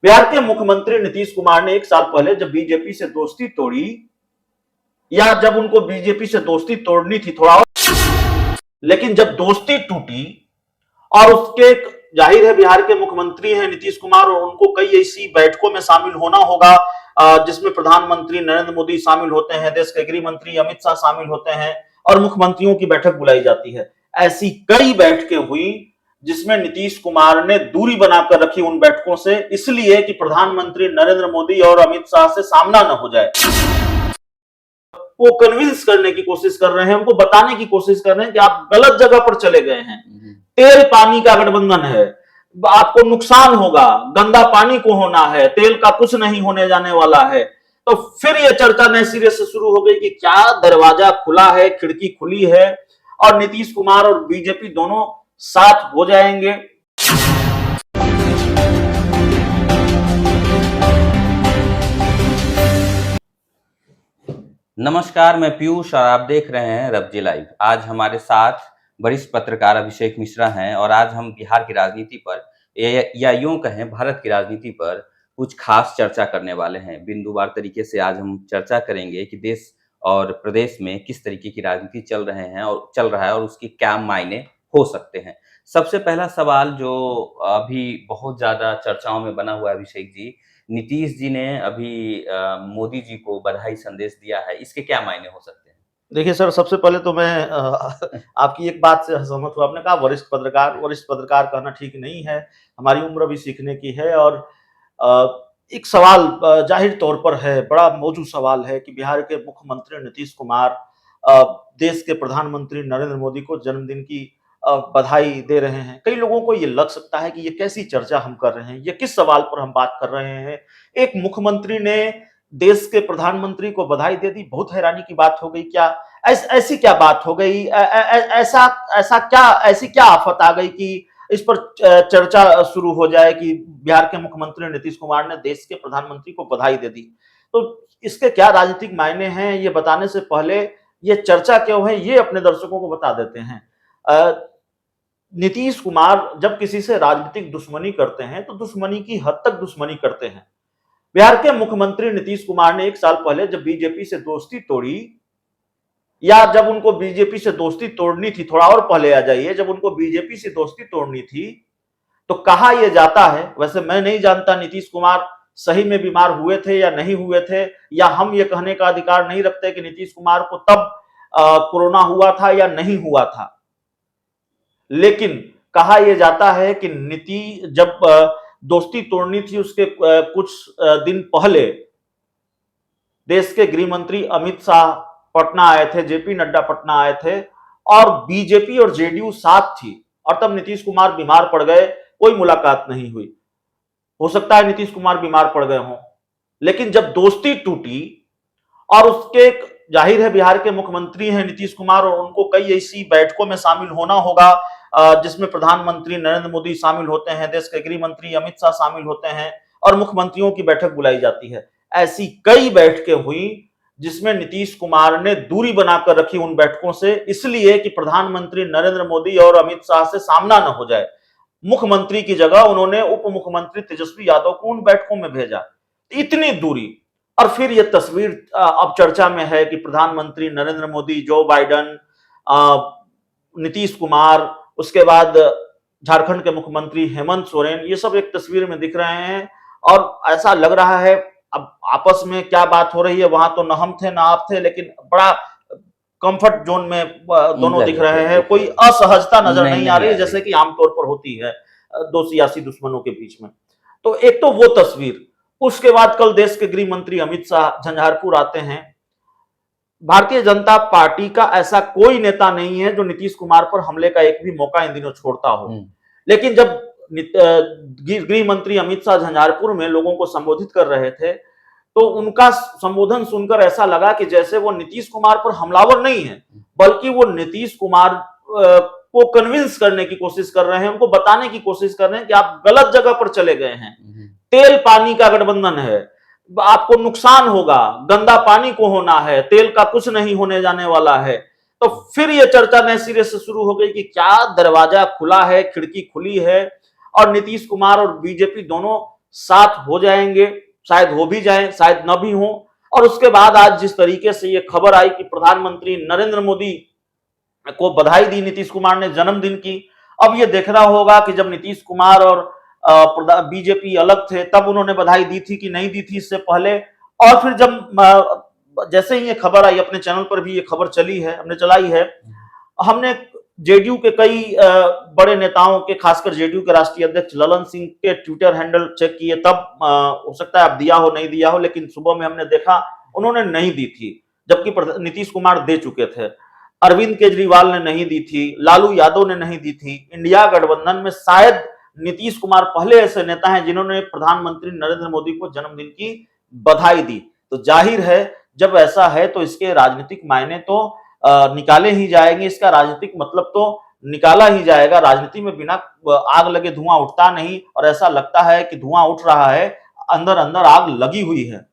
बिहार के मुख्यमंत्री नीतीश कुमार ने एक साल पहले जब बीजेपी से दोस्ती तोड़ी, या जब उनको बीजेपी से दोस्ती तोड़नी थी थोड़ा और, लेकिन जब दोस्ती टूटी और उसके, जाहिर है बिहार के मुख्यमंत्री हैं नीतीश कुमार और उनको कई ऐसी बैठकों में शामिल होना होगा जिसमें प्रधानमंत्री नरेंद्र मोदी शामिल होते हैं, देश के गृह मंत्री अमित शाह शामिल होते हैं और मुख्यमंत्रियों की बैठक बुलाई जाती है। ऐसी कई बैठकें हुई जिसमें नीतीश कुमार ने दूरी बनाकर रखी उन बैठकों से, इसलिए कि प्रधानमंत्री नरेंद्र मोदी और अमित शाह से सामना न हो जाए। वो कन्विंस करने की कोशिश कर रहे हैं, उनको बताने की कोशिश कर रहे हैं कि आप गलत जगह पर चले गए हैं, तेल पानी का गठबंधन है, आपको नुकसान होगा, गंदा पानी को होना है, तेल का कुछ नहीं होने जाने वाला है। तो फिर यह चर्चा नए सिरे से शुरू हो गई कि क्या दरवाजा खुला है, खिड़की खुली है और नीतीश कुमार और बीजेपी दोनों साथ हो जाएंगे। नमस्कार, मैं पीयूष और आप देख रहे हैं रब्जी लाइव। आज हमारे साथ वरिष्ठ पत्रकार अभिषेक मिश्रा हैं और आज हम बिहार की राजनीति पर या यूं कहें भारत की राजनीति पर कुछ खास चर्चा करने वाले हैं। बिंदुवार तरीके से आज हम चर्चा करेंगे कि देश और प्रदेश में किस तरीके की राजनीति चल रहा है और उसकी क्या मायने हो सकते हैं। सबसे पहला सवाल जो अभी बहुत ज्यादा चर्चाओं में बना हुआ है अभिषेक जी, नीतीश जी ने अभी मोदी जी को बधाई संदेश दिया है, इसके क्या मायने हो सकते हैं? देखिए सर, सबसे पहले तो मैं आपकी एक बात से सहमत हूँ। आपने कहा वरिष्ठ पत्रकार कहना ठीक नहीं है। हमारी उम्र भी सीखने की है और एक सवाल जाहिर तौर पर है, बड़ा मौजूद सवाल है कि बिहार के मुख्यमंत्री नीतीश कुमार अ, देश के प्रधानमंत्री नरेंद्र मोदी को जन्मदिन की बधाई दे रहे हैं। कई लोगों को ये लग सकता है कि ये कैसी चर्चा हम कर रहे हैं, ये किस सवाल पर हम बात कर रहे हैं। एक मुख्यमंत्री ने देश के प्रधानमंत्री को बधाई दे दी, बहुत हैरानी की बात हो गई। क्या ऐसी क्या बात हो गई, ऐसा ऐसा क्या ऐसी क्या आफत आ गई कि इस पर चर्चा शुरू हो जाए कि बिहार के मुख्यमंत्री नीतीश कुमार ने देश के प्रधानमंत्री को बधाई दे दी। तो इसके क्या राजनीतिक मायने हैं, ये बताने से पहले ये चर्चा क्यों है, ये अपने दर्शकों को बता देते हैं। नीतीश कुमार जब किसी से राजनीतिक दुश्मनी करते हैं तो दुश्मनी की हद तक दुश्मनी करते हैं। बिहार के मुख्यमंत्री नीतीश कुमार ने एक साल पहले जब बीजेपी से दोस्ती तोड़ी, या जब उनको बीजेपी से दोस्ती तोड़नी थी, थोड़ा और पहले आ जाइए, जब उनको बीजेपी से दोस्ती तोड़नी थी तो कहा यह जाता है, वैसे मैं नहीं जानता नीतीश कुमार सही में बीमार हुए थे या नहीं हुए थे, या हम ये कहने का अधिकार नहीं रखते कि नीतीश कुमार को तब कोरोना हुआ था या नहीं हुआ था। लेकिन कहा यह जाता है कि जब दोस्ती तोड़नी थी उसके कुछ दिन पहले देश के गृह मंत्री अमित शाह पटना आए थे, जेपी नड्डा पटना आए थे और बीजेपी और जेडीयू साथ थी, और तब नीतीश कुमार बीमार पड़ गए, कोई मुलाकात नहीं हुई। हो सकता है नीतीश कुमार बीमार पड़ गए हों, लेकिन जब दोस्ती टूटी और उसके, जाहिर है बिहार के मुख्यमंत्री हैं नीतीश कुमार और उनको कई ऐसी बैठकों में शामिल होना होगा जिसमें प्रधानमंत्री नरेंद्र मोदी शामिल होते हैं, देश के गृह मंत्री अमित शाह शामिल होते हैं और मुख्यमंत्रियों की बैठक बुलाई जाती है। ऐसी कई बैठकें हुई जिसमें नीतीश कुमार ने दूरी बनाकर रखी उन बैठकों से, इसलिए कि प्रधानमंत्री नरेंद्र मोदी और अमित शाह से सामना न हो जाए। मुख्यमंत्री की जगह उन्होंने उप मुख्यमंत्री तेजस्वी यादव को उन बैठकों में भेजा। इतनी दूरी, और फिर यह तस्वीर अब चर्चा में है कि प्रधानमंत्री नरेंद्र मोदी, जो बाइडन, नीतीश कुमार, उसके बाद झारखंड के मुख्यमंत्री हेमंत सोरेन, ये सब एक तस्वीर में दिख रहे हैं और ऐसा लग रहा है अब आपस में क्या बात हो रही है, वहां तो न हम थे न आप थे, लेकिन बड़ा कंफर्ट जोन में दोनों दिख रहे हैं। कोई असहजता नजर नहीं आ रही है जैसे कि आमतौर पर होती है दो सियासी दुश्मनों के बीच में। तो एक तो वो तस्वीर, उसके बाद कल देश के गृह मंत्री अमित शाह झंझारपुर आते हैं। भारतीय जनता पार्टी का ऐसा कोई नेता नहीं है जो नीतीश कुमार पर हमले का एक भी मौका इन दिनों छोड़ता हो, लेकिन जब गृह मंत्री अमित शाह झंझारपुर में लोगों को संबोधित कर रहे थे तो उनका संबोधन सुनकर ऐसा लगा कि जैसे वो नीतीश कुमार पर हमलावर नहीं है, बल्कि वो नीतीश कुमार को कन्विंस करने की कोशिश कर रहे हैं, उनको बताने की कोशिश कर रहे हैं कि आप गलत जगह पर चले गए हैं, तेल पानी का गठबंधन है, आपको नुकसान होगा, गंदा पानी को होना है, तेल का कुछ नहीं होने जाने वाला है। तो फिर यह चर्चा नए सिरे से शुरू हो गई कि क्या दरवाजा खुला है, खिड़की खुली है और नीतीश कुमार और बीजेपी दोनों साथ हो जाएंगे, शायद हो भी जाए, शायद न भी हो। और उसके बाद आज जिस तरीके से ये खबर आई कि प्रधानमंत्री नरेंद्र मोदी को बधाई दी नीतीश कुमार ने जन्मदिन की, अब ये देखना होगा कि जब नीतीश कुमार और बीजेपी अलग थे तब उन्होंने बधाई दी थी कि नहीं दी थी इससे पहले। और फिर जब जैसे ही ये खबर आई, अपने चैनल पर भी ये खबर चली है, हमने चलाई है, हमने जेडीयू के कई बड़े नेताओं के, खासकर जेडीयू के राष्ट्रीय अध्यक्ष ललन सिंह के ट्विटर हैंडल चेक किए, तब हो सकता है आप दिया हो नहीं दिया हो, लेकिन सुबह में हमने देखा उन्होंने नहीं दी थी, जबकि नीतीश कुमार दे चुके थे। अरविंद केजरीवाल ने नहीं दी थी, लालू यादव ने नहीं दी थी। इंडिया गठबंधन में शायद नीतीश कुमार पहले ऐसे नेता हैं जिन्होंने प्रधानमंत्री नरेंद्र मोदी को जन्मदिन की बधाई दी। तो जाहिर है जब ऐसा है तो इसके राजनीतिक मायने तो निकाले ही जाएंगे, इसका राजनीतिक मतलब तो निकाला ही जाएगा। राजनीति में बिना आग लगे धुआं उठता नहीं, और ऐसा लगता है कि धुआं उठ रहा है, अंदर अंदर आग लगी हुई है।